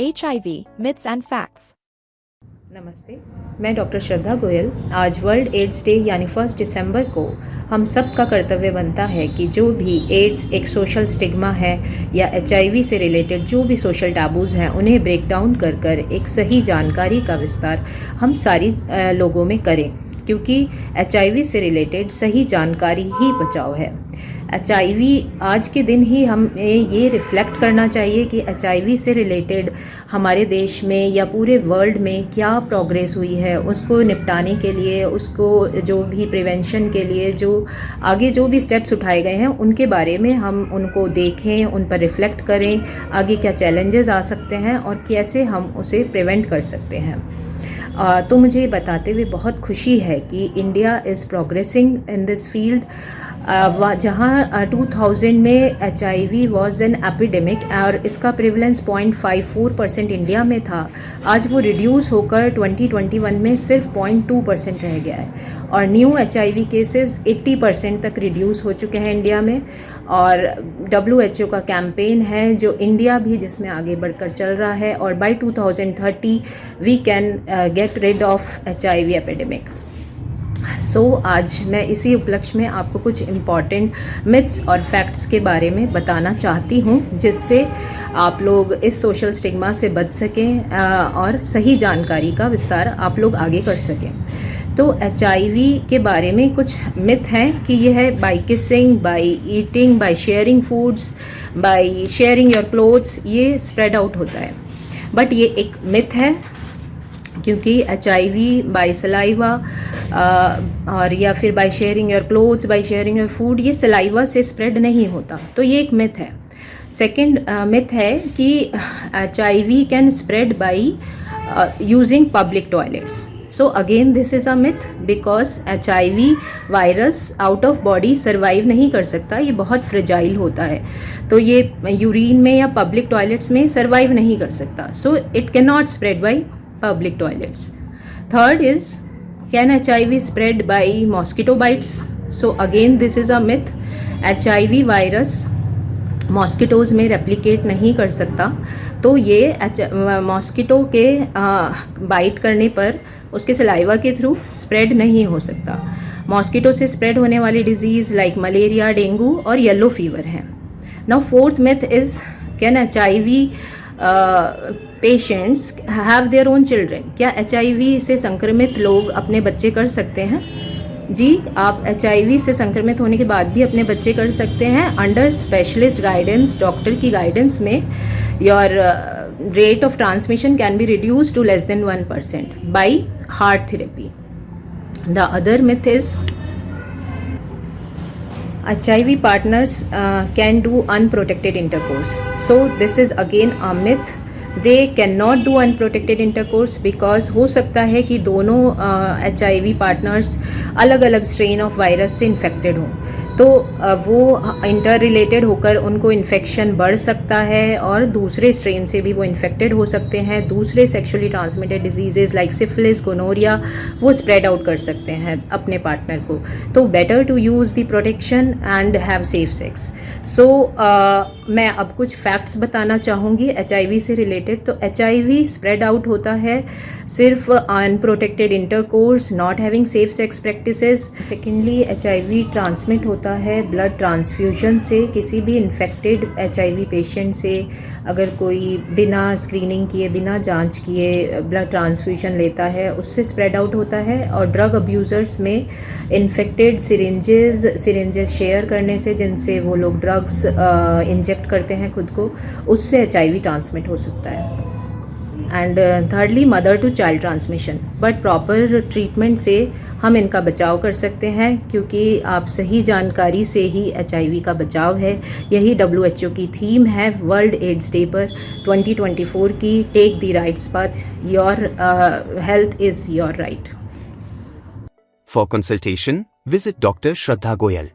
HIV, myths and facts. नमस्ते, मैं doctor श्रद्धा गोयल। आज वर्ल्ड एड्स डे यानी 1 दिसंबर को हम सब का कर्तव्य बनता है कि जो भी एड्स एक सोशल स्टिग्मा है या HIV से रिलेटेड जो भी सोशल टैबूज़ हैं उन्हें ब्रेक डाउन कर कर एक सही जानकारी का विस्तार हम सारी लोगों में करें, क्योंकि HIV से रिलेटेड सही जानकारी ही बचाव है। HIV आज के दिन ही हमें ये रिफ़्लेक्ट करना चाहिए कि HIV से रिलेटेड हमारे देश में या पूरे वर्ल्ड में क्या प्रोग्रेस हुई है, उसको निपटाने के लिए, उसको जो भी प्रिवेंशन के लिए जो आगे जो भी स्टेप्स उठाए गए हैं उनके बारे में हम उनको देखें, उन पर रिफ़्लेक्ट करें, आगे क्या चैलेंजेस आ सकते हैं और कैसे हम उसे प्रिवेंट कर सकते हैं। तो मुझे बताते हुए बहुत खुशी है कि India is progressing in this field. जहाँ 2000 में HIV वॉज एन एपिडेमिक और इसका प्रिवलेंस 0.54% इंडिया में था, आज वो रिड्यूस होकर 2021 में सिर्फ 0.2% रह गया है और न्यू HIV केसेस 80% तक रिड्यूस हो चुके हैं इंडिया में। और WHO का कैंपेन है जो इंडिया भी जिसमें आगे बढ़कर चल रहा है और by 2030 we can get rid of HIV epidemic. आज मैं इसी उपलक्ष्य में आपको कुछ इम्पॉर्टेंट मिथ्स और फैक्ट्स के बारे में बताना चाहती हूँ, जिससे आप लोग इस सोशल स्टिग्मा से बच सकें और सही जानकारी का विस्तार आप लोग आगे कर सकें। तो HIV के बारे में कुछ मिथ हैं कि यह है by kissing, by eating, by sharing foods, by sharing your clothes, ये स्प्रेड आउट होता है। बट ये एक मिथ है, क्योंकि HIV बाय सलाइवा और या फिर bye sharing your clothes, bye sharing your food, ये सलाइवा से स्प्रेड नहीं होता, तो ये एक मिथ है। सेकंड मिथ है कि HIV can spread by using public toilets. So again this is a myth, because HIV virus out of body survive नहीं कर सकता, ये बहुत फ्रेजाइल होता है, तो ये यूरिन में या पब्लिक टॉयलेट्स में सर्वाइव नहीं कर सकता। So it can not spread by public toilets. Third is, can HIV spread by mosquito bites? So again this is a myth. HIV virus mosquitoes में रेप्लिकेट नहीं कर सकता, तो ये मॉस्किटो के बाइट करने पर उसके सलाइवा के थ्रू स्प्रेड नहीं हो सकता। मॉस्किटो से स्प्रेड होने वाली डिजीज़ लाइक मलेरिया, डेंगू और येलो फीवर हैं। Now fourth myth is, can HIV patients have their own children? क्या HIV से संक्रमित लोग अपने बच्चे कर सकते हैं? जी, आप HIV से संक्रमित होने के बाद भी अपने बच्चे कर सकते हैं अंडर स्पेशलिस्ट गाइडेंस। डॉक्टर की गाइडेंस में your rate of transmission can be reduce to less than 1% by heart therapy. The other myth is HIV partners can do unprotected intercourse. So this is again a myth. They cannot do unprotected intercourse because हो सकता है कि दोनों HIV partners अलग अलग strain of virus से infected हों, तो वो इंटर रिलेटेड होकर उनको इन्फेक्शन बढ़ सकता है और दूसरे स्ट्रेन से भी वो इन्फेक्टेड हो सकते हैं। दूसरे sexually transmitted diseases like syphilis, gonorrhoea वो स्प्रेड आउट कर सकते हैं अपने पार्टनर को। तो better to use the protection and have safe sex. मैं अब कुछ फैक्ट्स बताना चाहूँगी HIV से रिलेटेड। तो HIV स्प्रेड आउट होता है सिर्फ unprotected intercourse, not having safe sex practices. Secondly HIV transmit होता है ब्लड ट्रांसफ्यूजन से। किसी भी इन्फेक्टेड HIV पेशेंट से अगर कोई बिना स्क्रीनिंग किए, बिना जांच किए ब्लड ट्रांसफ्यूजन लेता है, उससे स्प्रेड आउट होता है। और ड्रग अब्यूज़र्स में इन्फेक्टेड सिरिंजेस शेयर करने से, जिनसे वो लोग ड्रग्स इंजेक्ट करते हैं खुद को, उससे HIV ट्रांसमिट हो सकता है। And thirdly mother to child transmission, but proper treatment से हम इनका बचाव कर सकते हैं, क्योंकि आप सही जानकारी से ही HIV का बचाव है। यही WHO की थीम है वर्ल्ड एड्स डे पर 2024 की, take the rights path, your health is your right. For consultation, visit Dr. Shraddha Goyal.